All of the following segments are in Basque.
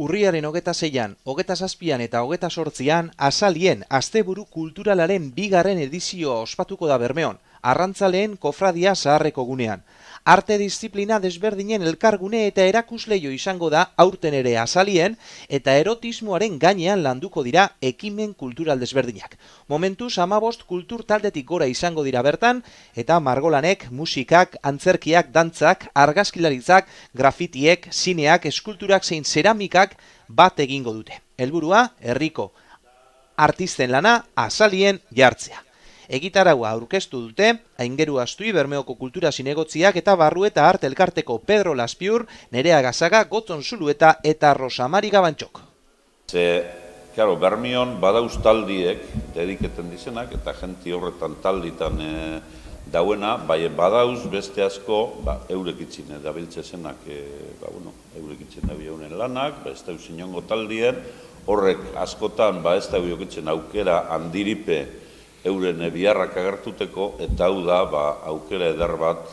Urriaren 26an, 27an eta 28an Azalien Asteburu Kulturalaren bigarren edizioa ospatuko da Bermeon, Arrantzaleen Kofradia Zaharreko gunean. Arte disiplina desberdinen elkargune eta erakusleio izango da aurten ere Azalien eta erotismoaren gainean landuko dira ekimen kultural desberdinak. Momentuz 15 kultur taldetik gora izango dira bertan eta margolanek, musikak, antzerkiak, dantzak, argazkilaritzak, grafitiek, zineak, eskulturak zein zeramikak bat egingo dute. Helburua, herriko artisten lana Azalien jartzea. Egitaraua aurkeztu dute, Aingeru Astui Bermeoko Kultura Zinegotziak eta Barrueta Arte Elkarteko Pedro Laspiur, Nerea Gazaga, Gotzon Zulueta eta Rosamari Gabantxok. Claro, Bermeon badauz taldiek dediketen dizenak eta jenti horretan talditan dauena, bai badauz beste asko eurek itxine dabiltze zenak, eurek itxine dabiaunen lanak, ez da usinongo taldien, horrek askotan ez da biokitzen aukera handiripe euren biharrak agertuteko, eta hau da aukera eder bat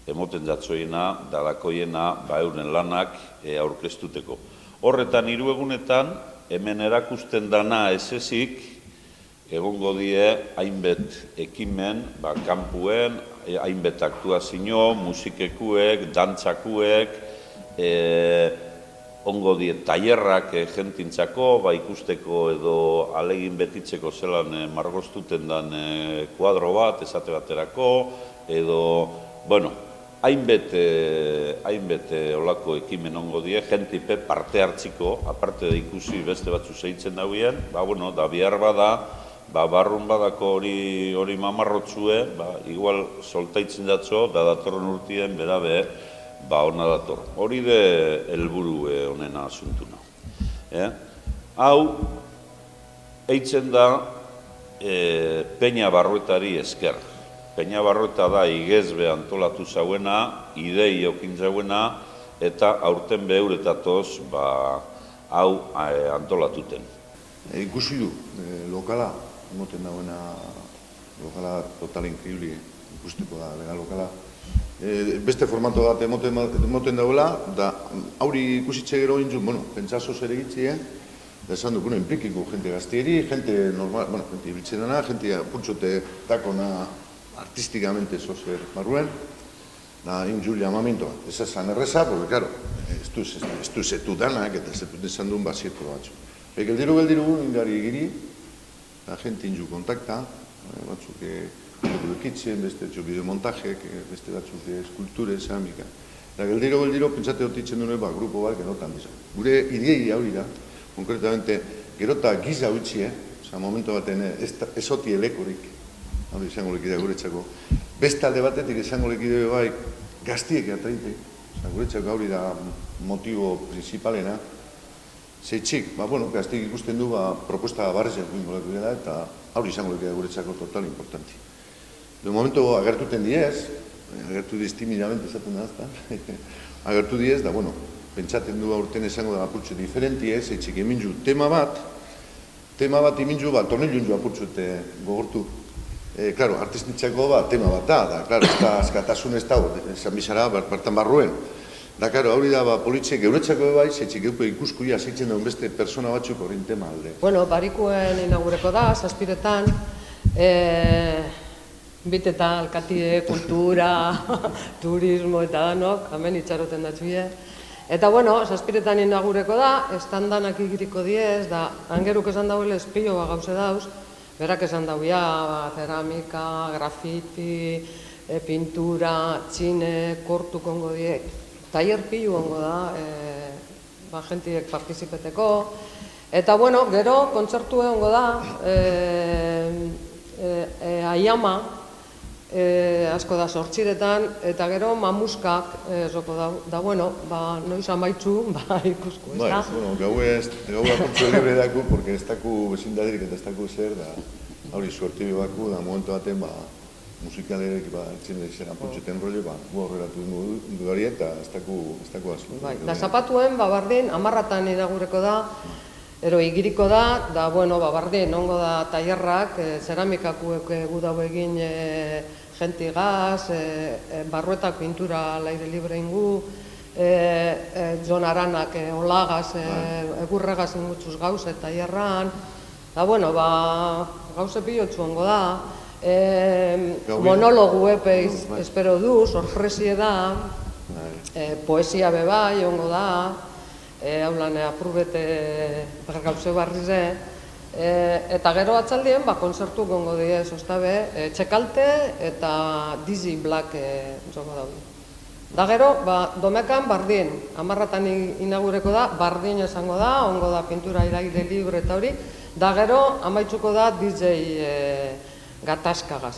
emoten jatzoiena, dalakoiena euren lanak aurkeztuteko. Horretan 3 egunetan, hemen erakusten dana ezezik, egongo die hainbet ekimen, kanpuen, hainbet aktuazio, musikekuek, dantzakuek, ongo die tailerrak jentintzako, ikusteko edo alegin betitzeko zelan margostuten dan kuadro bat, esate baterako, edo, hainbet olako ekimen ongo die, jentipe parte hartziko, aparte da ikusi beste batzu zeitzen dauen, da bihar bada, barrun badako hori mamarrotzue, igual soltaitzen datzo, da datorren urtien berabe, ona dator. Hori de helburu honena asuntuna. Hau, eitzen da Peña Barruetari esker. Peña Barrueta da igezbe antolatu zauena, idei okin zauena, eta aurten behuretatoz hau antolatuten. Ikusi du, lokala, emoten dauena, lokala total inkriuli ikusteko da, bera lokala. Beste formato bat emoten dauela, da hauri ikusitxe gero intzun, pentsazo zer egitzi, da esan du, implikiko jente gaztieri, jente normal, jente ibiltzen dana, jente putxote takona artistikamente zozer barruen, da intzun llamamento bat. Ez esan erreza, porque, claro, ez du zetu danak, eta zetu esan duen bazierko batzu. Geldiru ingari egiri, da jente intzun kontakta, batzuk ekitzen, beste bideomontajek, beste batzuk eskulture, zeramika. Eta geldiro, pentsate hotitzen duen grupo bat, genotan bizan. Gure idei hori da, konkretamente, gerota giza utzi, momentu baten ez hoti elekorik, hori izango lekidea guretzako. Beste alde batetik izango lekidea bai gaztiek atraitek, guretzako hori da motibo principalena. Zeitzik, gaztiek ikusten du propuesta barrezak bingo lekidea eta hori izango lekidea guretzako total importanti. De momento agertuten diez, agertu diez timidamente esaten da, agertu diez, da, pentsaten du aurten esango da apurtxo diferenti ez, eitzik eminju tema bat eminju, tornilun jo apurtxote gogortu. Claro, artistitzako tema bat da, claro, ez da askatasun ez da, esan bizara, bertan barruen. Da, claro, hori da, politxe geuretzako bai, eitzik eupo ikuskuia zeitzen daun beste persona batzuk horrein tema alde. Barikuen inaugureko da, zazpiretan, biteta alkatide, kultura, turismo eta danok, hemen itxaroten datzuie. Eta, zazpiretan inaugureko da, estandanak igiriko diez, da, angeruk esan dauele espillo gauze dauz, berak esan dauia, ceramika, grafiti, pintura, txine, kortu kongo die, tailer pillu ongo da, jentiek partizipeteko. Eta, gero, kontzertu ongo da, aiama, asko da 8etan, eta gero mamuskak zoko da, noiz amaitzu, ikusku, ez da? Gau apuntxo libre daku, porque ez daku bezindadirik eta ez daku zer, da hori suertibi baku, da momentu baten, musikalerek, etxen izan apuntxoten role, gu horrelatu dugari eta ez daku asko. Da zapatuen, bardin, 10etan inaugureko da, ero igiriko da, bardin, ongo da tailerrak, zeramikakuek gu dago egin jentigaz, barruetak pintura al aire libre ingu, Jon Aranak olagaz, egurregaz ingutxuz gauz eta hierran. Da, bueno, gauze pilotxu ongo da. Monologu epeiz espero du, sorpresie da. Poesia bebai ongo da. Haulan, apurubete gauze barrize. Eta gero atzaldien, konzertu gongo diez, ostabe, Txekalte eta Dizzy Black joko daude. Da gero, domekan bardin, 10:00 inaugureko da, bardin esango da, ongo da pintura iraile libre eta hori, da gero, amaitzuko da DJ gatazkagaz.